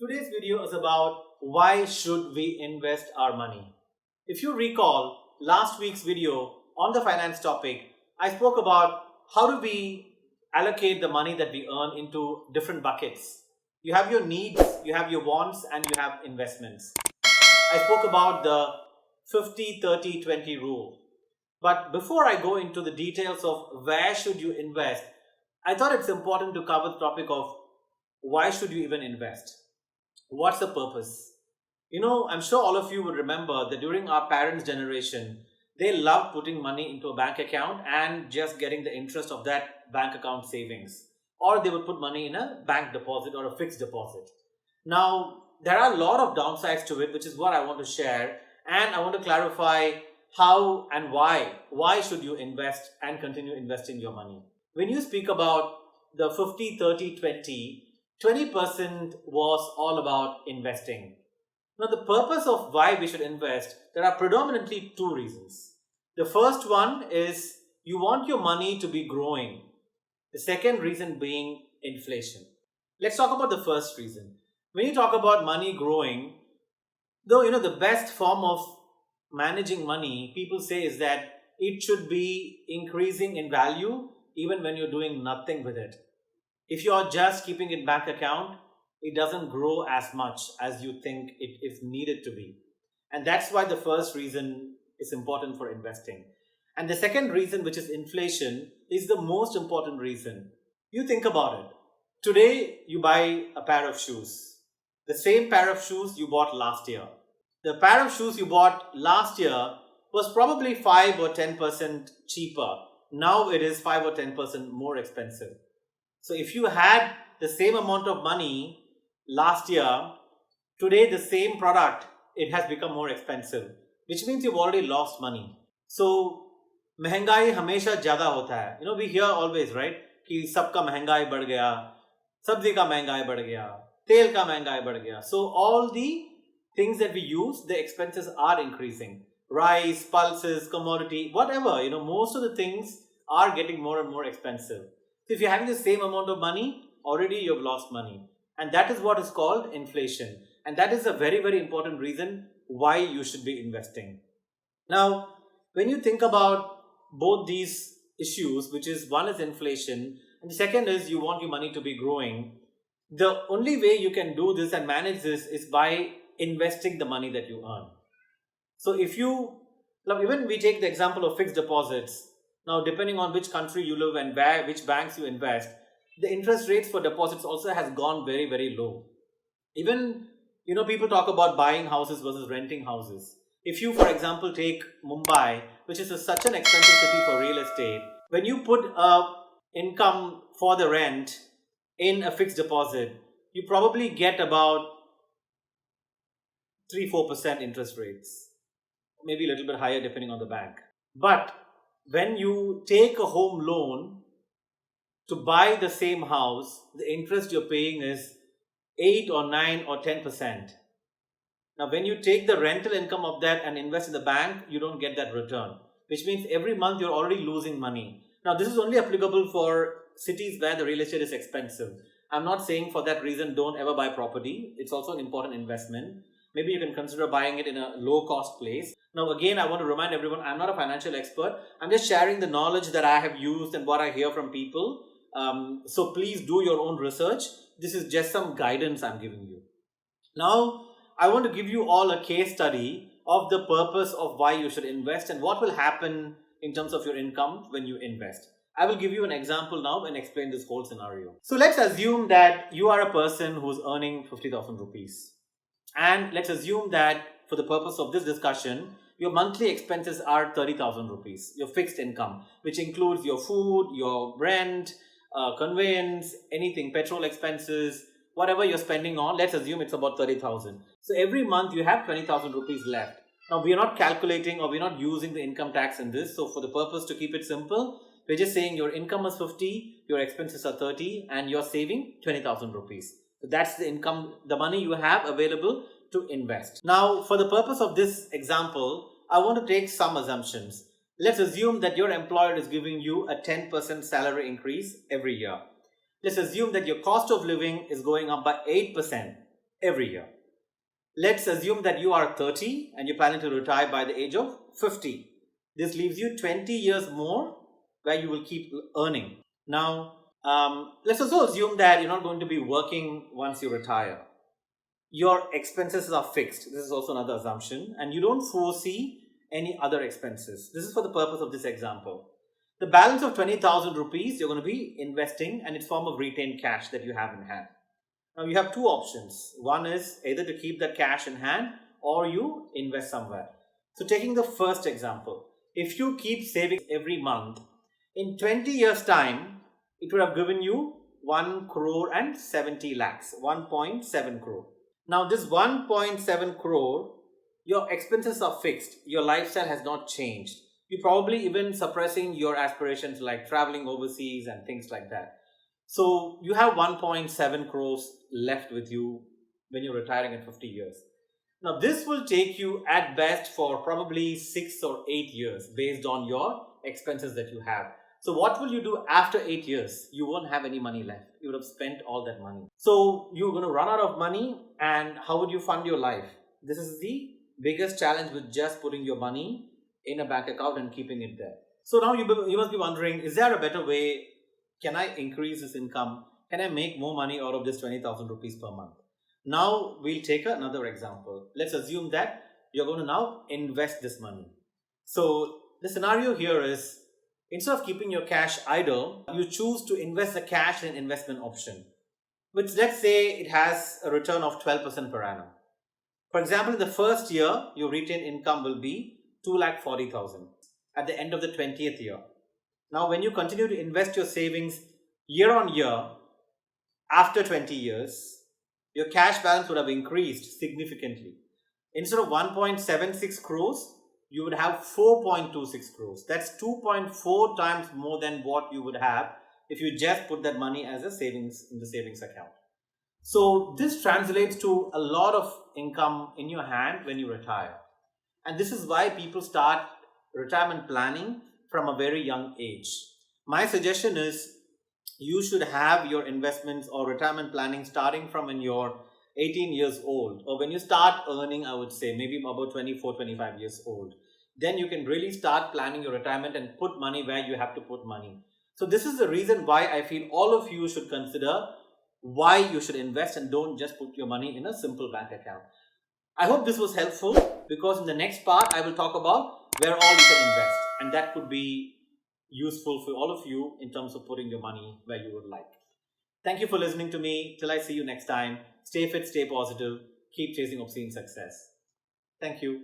Today's video is about why should we invest our money. If you recall last week's video on the finance topic, I spoke about how do we allocate the money that we earn into different buckets. You have your needs, you have your wants, and you have investments. I spoke about the 50-30-20 rule. But before I go into the details of where should you invest, I thought it's important to cover the topic of why should you even invest? What's the purpose? I'm sure all of you would remember that during our parents' generation, they loved putting money into a bank account and just getting the interest of that bank account savings. Or they would put money in a bank deposit or a fixed deposit. Now, there are a lot of downsides to it, which is what I want to share. And I want to clarify how and why. Why should you invest and continue investing your money? When you speak about the 50-30-20, 20% was all about investing. Now, the purpose of why we should invest, there are predominantly two reasons. The first one is you want your money to be growing. The second reason being inflation. Let's talk about the first reason. When you talk about money growing, though the best form of managing money, people say, is that it should be increasing in value even when you're doing nothing with it. If you're just keeping it bank account, it doesn't grow as much as you think it is needed to be. And that's why the first reason is important for investing. And the second reason, which is inflation, is the most important reason. You think about it. Today, you buy a pair of shoes. The same pair of shoes you bought last year. The pair of shoes you bought last year was probably 5 or 10% cheaper. Now it is 5 or 10% more expensive. So if you had the same amount of money last year, today the same product, it has become more expensive, which means you've already lost money. So महंगाई हमेशा ज़्यादा होता है. We hear always, right, कि सबका महंगाई बढ़ गया, सब्जी का महंगाई बढ़ गया, तेल का महंगाई बढ़ गया. So all the things that we use, the expenses are increasing. Rice, pulses, commodity, whatever, most of the things are getting more and more expensive. So if you're having the same amount of money, already you've lost money. And that is what is called inflation. And that is a very, very important reason why you should be investing. Now, when you think about both these issues, which is one is inflation, and the second is you want your money to be growing, the only way you can do this and manage this is by investing the money that you earn. So even we take the example of fixed deposits. Now, depending on which country you live and which banks you invest, the interest rates for deposits also has gone very, very low. Even, people talk about buying houses versus renting houses. If you, for example, take Mumbai, which is such an expensive city for real estate, when you put income for the rent in a fixed deposit, you probably get about 3-4% interest rates, maybe a little bit higher depending on the bank. But when you take a home loan to buy the same house, the interest you're paying is 8 or 9 or 10%. Now, when you take the rental income of that and invest in the bank, you don't get that return, which means every month you're already losing money. Now, this is only applicable for cities where the real estate is expensive. I'm not saying for that reason don't ever buy property. It's also an important investment. Maybe you can consider buying it in a low-cost place. Now, again, I want to remind everyone, I'm not a financial expert. I'm just sharing the knowledge that I have used and what I hear from people. So please do your own research. This is just some guidance I'm giving you. Now, I want to give you all a case study of the purpose of why you should invest and what will happen in terms of your income when you invest. I will give you an example now and explain this whole scenario. So let's assume that you are a person who's earning 50,000 rupees. And let's assume that for the purpose of this discussion, your monthly expenses are 30,000 rupees, your fixed income, which includes your food, your rent, conveyance, anything, petrol expenses, whatever you're spending on. Let's assume it's about 30,000. So every month you have 20,000 rupees left. Now, we are not calculating or we're not using the income tax in this. So for the purpose to keep it simple, we're just saying your income is 50, your expenses are 30, and you're saving 20,000 rupees. So that's the income, the money you have available to invest. Now, for the purpose of this example, I want to take some assumptions. Let's assume that your employer is giving you a 10% salary increase every year. Let's assume that your cost of living is going up by 8% every year. Let's assume that you are 30 and you're planning to retire by the age of 50. This leaves you 20 years more where you will keep earning. Now, let's also assume that you're not going to be working once you retire. Your expenses are fixed. This is also another assumption. And you don't foresee any other expenses. This is for the purpose of this example. The balance of 20,000 rupees you're going to be investing, and it's form of retained cash that you have in hand. Now you have two options. One is either to keep that cash in hand or you invest somewhere. So taking the first example, if you keep saving every month, in 20 years time, it would have given you 1 crore and 70 lakhs, 1.7 crore. Now this 1.7 crore, your expenses are fixed. Your lifestyle has not changed. You're probably even suppressing your aspirations like traveling overseas and things like that. So you have 1.7 crores left with you when you're retiring at 50 years. Now this will take you at best for probably 6 or 8 years based on your expenses that you have. So what will you do after 8 years? You won't have any money left. You would have spent all that money. So you're going to run out of money, and how would you fund your life? This is the biggest challenge with just putting your money in a bank account and keeping it there. So now you must be wondering, is there a better way? Can I increase this income? Can I make more money out of this 20,000 rupees per month? Now we'll take another example. Let's assume that you're going to now invest this money. So the scenario here is, instead of keeping your cash idle, you choose to invest the cash in an investment option, which let's say it has a return of 12% per annum. For example, in the first year, your retained income will be 2,40,000 at the end of the 20th year. Now, when you continue to invest your savings year on year, after 20 years, your cash balance would have increased significantly. Instead of 1.76 crores, you would have 4.26 crores. That's 2.4 times more than what you would have if you just put that money as a savings in the savings account. So this translates to a lot of income in your hand when you retire. And this is why people start retirement planning from a very young age. My suggestion is you should have your investments or retirement planning starting from when you're 18 years old, or when you start earning, I would say maybe about 24, 25 years old. Then you can really start planning your retirement and put money where you have to put money. So this is the reason why I feel all of you should consider why you should invest and don't just put your money in a simple bank account. I hope this was helpful, because in the next part I will talk about where all you can invest, and that could be useful for all of you in terms of putting your money where you would like. Thank you for listening to me. Till I see you next time, stay fit, stay positive, keep chasing obscene success. Thank you.